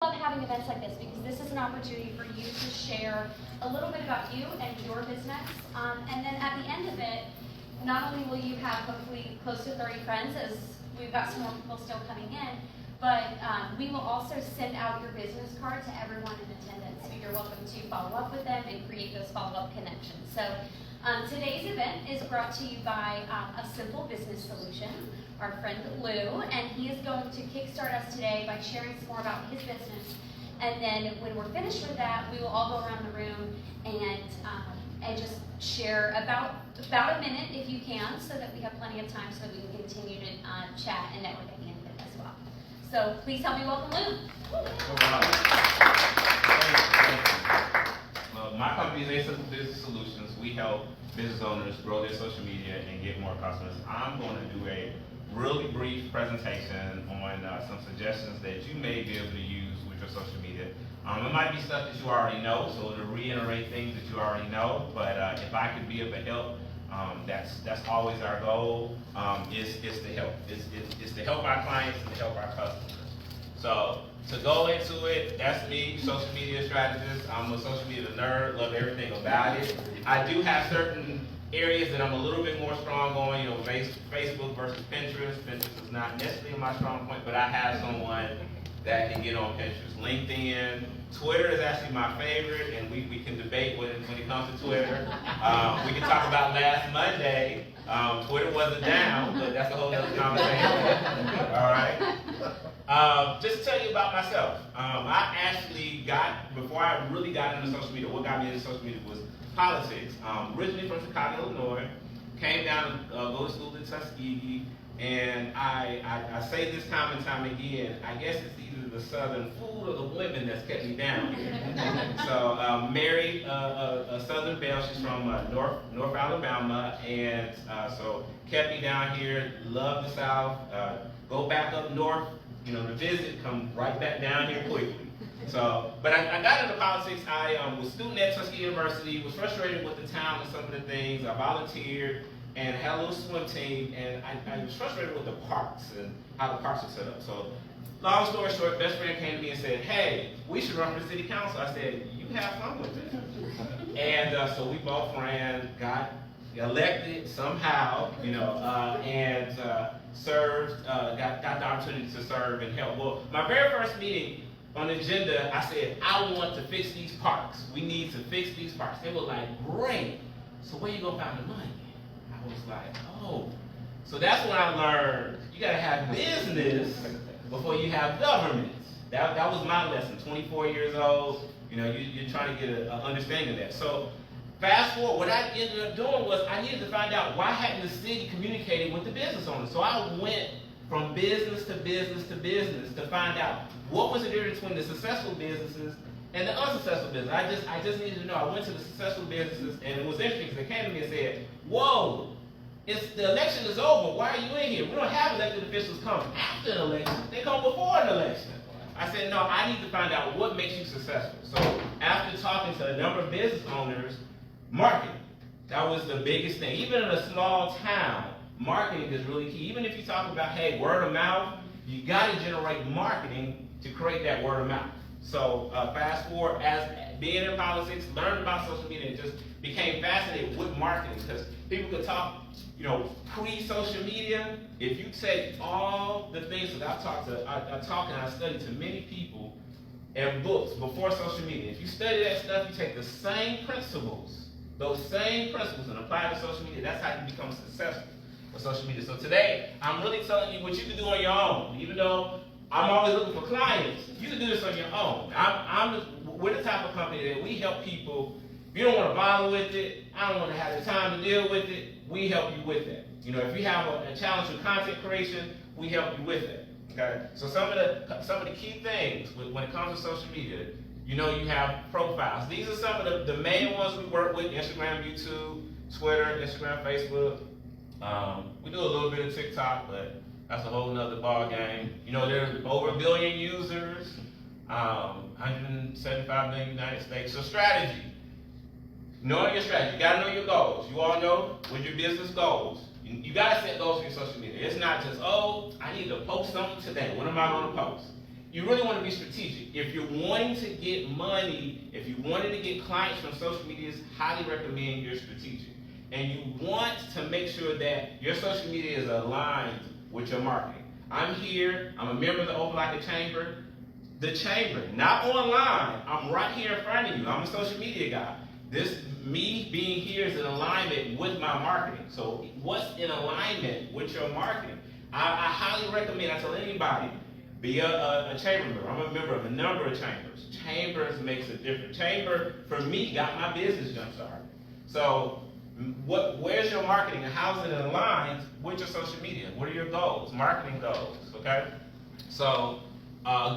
love having events like this because this is an opportunity for you to share a little bit about you and your business. And then at the end of it, not only will you have hopefully close to 30 friends, as we've got some more people still coming in, but we will also send out your business card to everyone in attendance. So you're welcome to follow up with them and create those follow-up connections. So today's event is brought to you by a simple business solution, our friend Lou, and he is going to kickstart us today by sharing some more about his business. And then when we're finished with that, we will all go around the room and just share about a minute if you can, so that we have plenty of time so that we can continue to chat and network at the end of it as well. So please help me welcome Lou. My company is Simple Business Solutions. We help business owners grow their social media and get more customers. I'm going to do a really brief presentation on some suggestions that you may be able to use with your social media. It might be stuff that you already know, so to reiterate things that you already know, but if I could be of a help, that's always our goal, is to help. It's to help our clients and to help our customers. So to go into it, that's me, social media strategist. I'm a social media nerd, love everything about it. I do have certain areas that I'm a little bit more strong on, Facebook versus Pinterest. Pinterest is not necessarily my strong point, but I have someone that can get on Pinterest. LinkedIn, Twitter is actually my favorite, and we can debate when it comes to Twitter. We can talk about last Monday. Twitter wasn't down, but that's a whole other conversation. All right. Just to tell you about myself, I actually before I really got into social media, what got me into social media was politics. Originally from Chicago, Illinois, came down to go to school in Tuskegee, and I say this time and time again, I guess it's either the southern food or the women that's kept me down here. So married a southern belle, she's from North Alabama, and so kept me down here, love the South, go back up north, to visit, come right back down here quickly. So, but I got into politics. I was a student at Tuskegee University, was frustrated with the town and some of the things. I volunteered and had a little swim team, and I was frustrated with the parks and how the parks are set up. So, long story short, best friend came to me and said, "Hey, we should run for city council." I said, "You have fun with it." And so we both ran, got elected somehow, and served, got the opportunity to serve and help. Well, my very first meeting on the agenda, I said, I want to fix these parks. We need to fix these parks. They were like, great. So where you gonna find the money? I was like, oh. So that's when I learned you gotta have business before you have government. That was my lesson. 24 years old, you're trying to get an understanding of that. So fast forward, what I ended up doing was I needed to find out why hadn't the city communicated with the business owners. So I went from business to business to business to find out what was the difference between the successful businesses and the unsuccessful business. I just needed to know. I went to the successful businesses, and it was interesting because they came to me and said, "Whoa, the election is over. Why are you in here? We don't have elected officials come after an election. They come before an election." I said, "No, I need to find out what makes you successful." So after talking to a number of business owners, marketing, that was the biggest thing. Even in a small town, marketing is really key. Even if you talk about, hey, word of mouth, you got to generate marketing to create that word of mouth. So fast forward, as being in politics, learned about social media, and just became fascinated with marketing, because people could talk, pre-social media. If you take all the things that I talk and I study to many people and books before social media, if you study that stuff, you take the same principles, those same principles, and apply to social media. That's how you become successful with social media. So today, I'm really telling you what you can do on your own. Even though I'm always looking for clients, you can do this on your own. We're the type of company that we help people. If you don't want to bother with it, I don't want to have the time to deal with it, we help you with that. If you have a challenge with content creation, we help you with that. Okay? So some of the key things when it comes to social media, you have profiles. These are some of the main ones we work with: Instagram, YouTube, Twitter, Instagram, Facebook. We do a little bit of TikTok, but that's a whole nother ball game. There's over 1 billion users, 175 million United States. So strategy. Knowing your strategy. You gotta know your goals. You all know what your business goals. You gotta set goals for your social media. It's not just, I need to post something today. What am I gonna post? you really want to be strategic. If you're wanting to get money, if you wanted to get clients from social media, highly recommend you're strategic. And you want to make sure that your social media is aligned with your marketing. I'm here, I'm a member of the Opelika Chamber. The chamber, not online, I'm right here in front of you. I'm a social media guy. Me being here is in alignment with my marketing. So what's in alignment with your marketing? I highly recommend, I tell anybody, be a chamber member. I'm a member of a number of chambers. Chambers makes a difference. Chamber, for me, got my business jump started. So where's your marketing and how's it aligned with your social media? What are your goals? Marketing goals, okay? So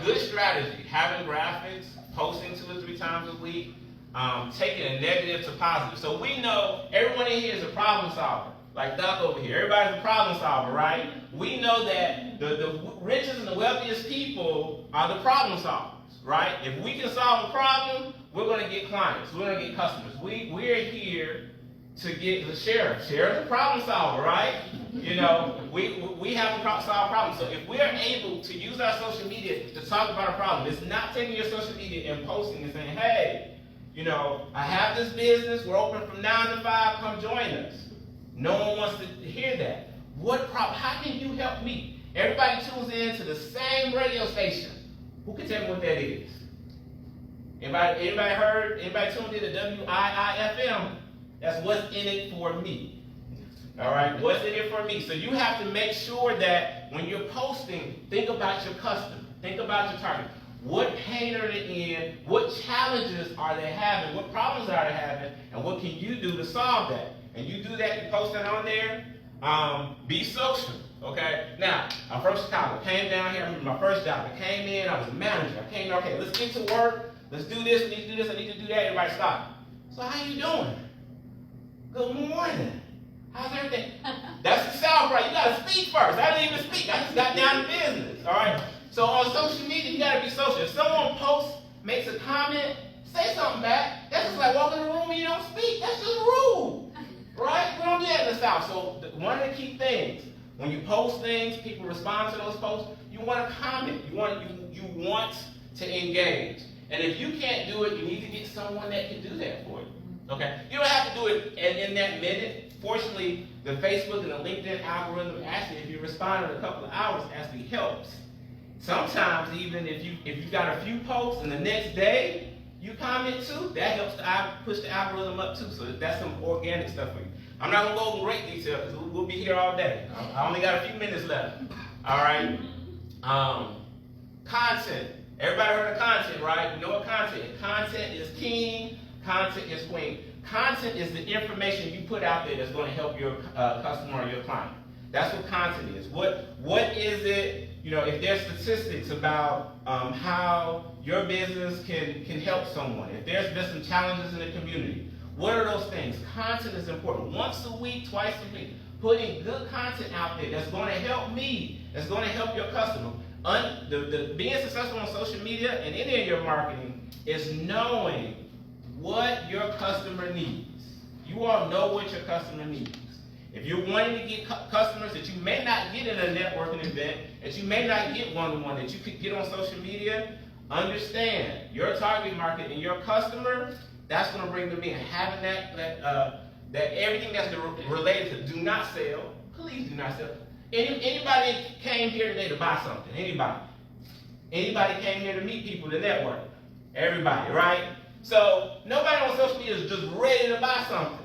good strategy, having graphics, posting 2 or 3 times a week, taking a negative to positive. So we know everyone in here is a problem solver. Like Doc over here, everybody's a problem solver, right? We know that the richest and the wealthiest people are the problem solvers, right? If we can solve a problem, we're going to get clients, we're going to get customers. We're here to get the sheriff. Sheriff's a problem solver, right? You know, we have to solve problems. So if we are able to use our social media to talk about a problem, it's not taking your social media and posting and saying, hey, you know, I have this business, we're open from 9 to 5, come join us. No one wants to hear that. What problem? How can you help me? Everybody tunes in to the same radio station. Who can tell me what that is? Anybody heard? Anybody tuned in to WIIFM? That's what's in it for me. All right, what's in it for me? So you have to make sure that when you're posting, think about your customer, think about your target. What pain are they in? What challenges are they having? What problems are they having? And what can you do to solve that? And you do that, you post that on there. Be social, okay? Now, I'm from Chicago. Came down here, I remember my first job. I came in, I was a manager. I came in, okay, let's get to work. Let's do this, we need to do this, I need to do that. Everybody stop. So how you doing? Good morning. How's everything? That's the South, right? You gotta speak first. I didn't even speak. I just got down to business, all right? So on social media, you gotta be social. If someone posts, makes a comment, say something back. That's just like walking in the room and you don't speak. That's just rude, right? We don't do that in the South. So one of the key things, when you post things, people respond to those posts, you want to comment. You want to engage. And if you can't do it, you need to get someone that can do that for you. Okay? You don't have to do it in that minute. Fortunately, the Facebook and the LinkedIn algorithm actually, if you respond in a couple of hours, actually helps. Sometimes even if you got a few posts and the next day you comment too, that helps to push the algorithm up too. So that's some organic stuff for you. I'm not gonna go over great detail because we'll be here all day. I only got a few minutes left. All right. Content. Everybody heard of content, right? You know what content is? Content is king. Content is queen. Content is the information you put out there that's going to help your customer or your client. That's what content is. What is it? You know, if there's statistics about how your business can help someone, if there's been some challenges in the community, what are those things? Content is important. Once a week, twice a week, putting good content out there that's going to help me, that's going to help your customer. Being successful on social media and any of your marketing is knowing what your customer needs. You all know what your customer needs. If you're wanting to get customers that you may not get in a networking event, that you may not get one-on-one, that you could get on social media, understand your target market and your customer, that's going to bring them in. Having that everything that's related to do not sell, please do not sell. Anybody came here today to buy something? Anybody? Anybody came here to meet people, to network? Everybody, right? So nobody on social media is just ready to buy something.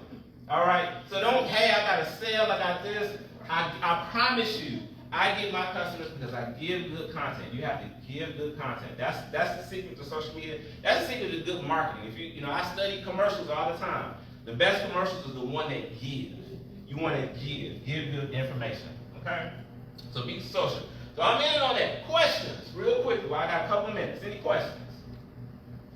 All right? So don't, hey, I got a sale, I got this. I promise you, I get my customers because I give good content. You have to give good content. That's the secret to social media. That's the secret to good marketing. If you know, I study commercials all the time. The best commercials is the one that give. You want to give good information. Okay? So be social. So I'm in on that. Questions, real quickly. Well, I got a couple of minutes. Any questions?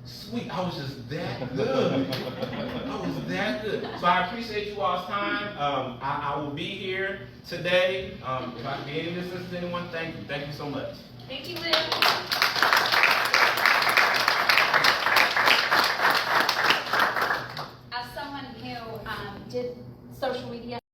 Sweet, I was just that good. I was that good. So I appreciate you all's time. I will be here today. If I can be any assistance to anyone, thank you. Thank you so much. Thank you, Lou. As someone who did social media